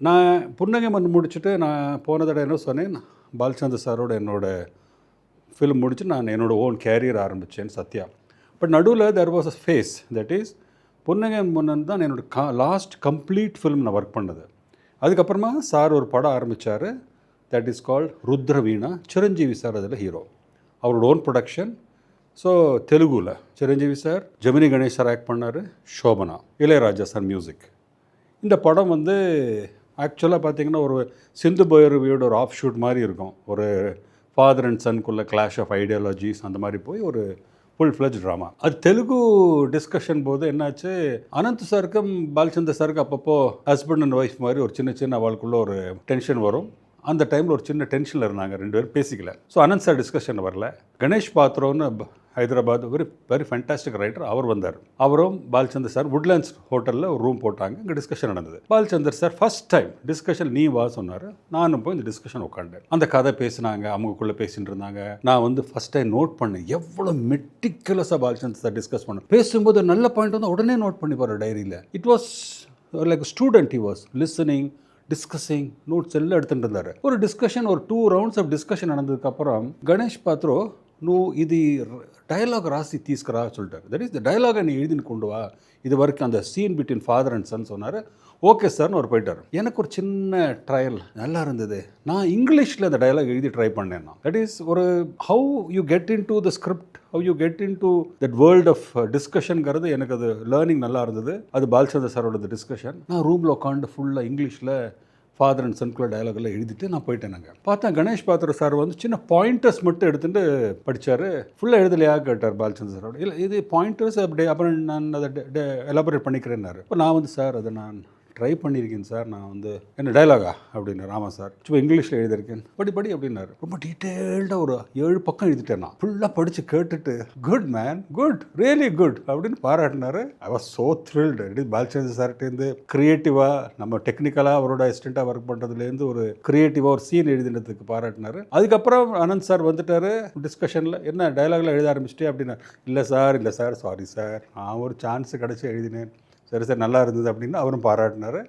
நான் புன்னகை மன்னன் முடிச்சுட்டு நான் போன தடவை என்ன சொன்னேன், பாலச்சந்தர் சாரோட என்னோட ஃபிலிம் முடிச்சு நான் என்னோட ஓன் கேரியர் ஆரம்பித்தேன் சத்யா. பட் நடுவில் there was a phase, that is Punnagai Mannan தான் என்னோட லாஸ்ட் கம்ப்ளீட் ஃபிலிம் நான் ஒர்க் பண்ணது. அதுக்கப்புறமா சார் ஒரு படம் ஆரம்பித்தார், that is called Rudraveena. Chiranjeevi sir அதில் ஹீரோ, அவரோட ஓன் ப்ரொடக்ஷன். ஸோ தெலுங்குல Chiranjeevi sir, Gemini Ganesh sir act பண்ணார், ஷோபனா, இளையராஜா சார் மியூசிக். இந்த படம் வந்து ஆக்சுவலாக பார்த்திங்கன்னா ஒரு சிந்து பைரவியோட ஒரு ஆஃப் ஷூட் மாதிரி இருக்கும். ஒரு ஃபாதர் அண்ட் சன்குள்ளே கிளாஷ் ஆஃப் ஐடியாலஜிஸ் அந்த மாதிரி போய் ஒரு ஃபுல் ஃப்ளெஜ் ட்ராமா. அது தெலுங்கு டிஸ்கஷன் போது என்னாச்சு, அனந்த் சாருக்கும் பாலச்சந்தர் சாருக்கு அப்பப்போ ஹஸ்பண்ட் அண்ட் ஒய்ஃப் மாதிரி ஒரு சின்ன சின்ன அவளுக்குள்ள ஒரு டென்ஷன் வரும். அந்த டைமில் ஒரு சின்ன டென்ஷனில் இருந்தாங்க, ரெண்டு பேரும் பேசிக்கல. ஸோ அனந்த் சார் டிஸ்கஷன் வரல. கணேஷ் பாத்ரோன்னு ஹைதராபாத் வெரி ஃபேண்டாஸ்டிக் ரைட்டர், அவர் வந்தார். அவரும் பாலச்சந்தர் சார் வுட்லேண்ட்ஸ் ஹோட்டலில் ஒரு ரூம் போட்டாங்க, இங்கே டிஸ்கஷன் நடந்தது. Balachander sir first time discussion நீ வா சொன்னார். நானும் போய் இந்த டிஸ்கஷன் உட்காண்டேன். அந்த கதை பேசினாங்க, அவங்களுக்குள்ளே பேசிட்டு இருந்தாங்க. நான் வந்து ஃபஸ்ட் டைம் நோட் பண்ணேன் எவ்வளோ மெட்டிகுலஸாக பாலச்சந்தர் சார் டிஸ்கஸ் பண்ண. பேசும்போது நல்ல பாயிண்ட் வந்து உடனே நோட் பண்ணி போகிற டைரியில். It was like student, he was listening, discussing, notes எல்லாம் எடுத்துகிட்டு இருந்தார். ஒரு டிஸ்கஷன், ஒரு 2 rounds ஆஃப் டிஸ்கஷன் நடந்ததுக்கப்புறம் கணேஷ் பாத்ரோ నువ్వు ఇది డైలాగ్ రాసి తీసుకురా சொல்லிட்டார். தட் இஸ் த டயலாகை நீ எழுதின்னு கொண்டு வா, இது வரைக்கும் அந்த scene between father and son சொன்னார். ஓகே சார்னு அவர் போயிட்டார். எனக்கு ஒரு சின்ன ட்ரையல் நல்லா இருந்தது. நான் இங்கிலீஷில் அந்த டயலாக் எழுதி ட்ரை பண்ணேன். நான் தட் இஸ் ஒரு how you get into the script, how you get into that world of டிஸ்கஷனுங்கிறது எனக்கு அது லேர்னிங் நல்லா இருந்தது. அது பாலச்சந்தர் சாரோட டிஸ்கஷன். நான் ரூமில் உட்காந்து ஃபுல்லாக இங்கிலீஷில் ஃபாதர் அண்ட் சன்குள்ள டயலாகெல்லாம் எழுதிட்டு நான் போயிட்டேன். நாங்கள் பார்த்தேன் கணேஷ் பாத்ர சார் வந்து சின்ன பாயிண்டர்ஸ் மட்டும் எடுத்துகிட்டு படித்தார். ஃபுல்லாக எழுதலையாக கேட்டார் பாலச்சந்தர் சாரோட. இல்லை இது பாயிண்டர்ஸ் அப்படி, அப்புறம் நான் அதை எலாபரேட் பண்ணிக்கிறேன்னாரு. இப்போ நான் வந்து சார் அதை நான் ட்ரை பண்ணியிருக்கேன் சார், நான் வந்து என்ன டயலாகா அப்படின்னாரு. ஆமாம் சார், சும்மா இங்கிலீஷில் எழுதியிருக்கேன், படி அப்படின்னாரு. ரொம்ப டீட்டெயில்டாக ஒரு 7 பக்கம் எழுதிட்டேன். நான் ஃபுல்லாக படித்து கேட்டுட்டு good man, good, really good அப்படின்னு பாராட்டினாரு. I was so thrilled. It is Balachander சார்ட்டேருந்து க்ரியேட்டிவாக, நம்ம டெக்னிக்கலாக அவரோட அசிஸ்டண்ட்டாக ஒர்க் பண்ணுறதுலேருந்து ஒரு க்ரியேட்டிவாக ஒரு சீன் எழுதினதுக்கு பாராட்டினார். அதுக்கப்புறம் அனந்த் சார் வந்துட்டார் டிஸ்கஷனில். என்ன டயலாக்லாம் எழுத ஆரம்பிச்சிட்டே அப்படின்னா, இல்லை சார் சாரி சார், நான் ஒரு சான்ஸ் கிடச்சி எழுதினேன். சரி சார் நல்லா இருந்தது அப்படின்னு அவரும் பாராட்டினார்.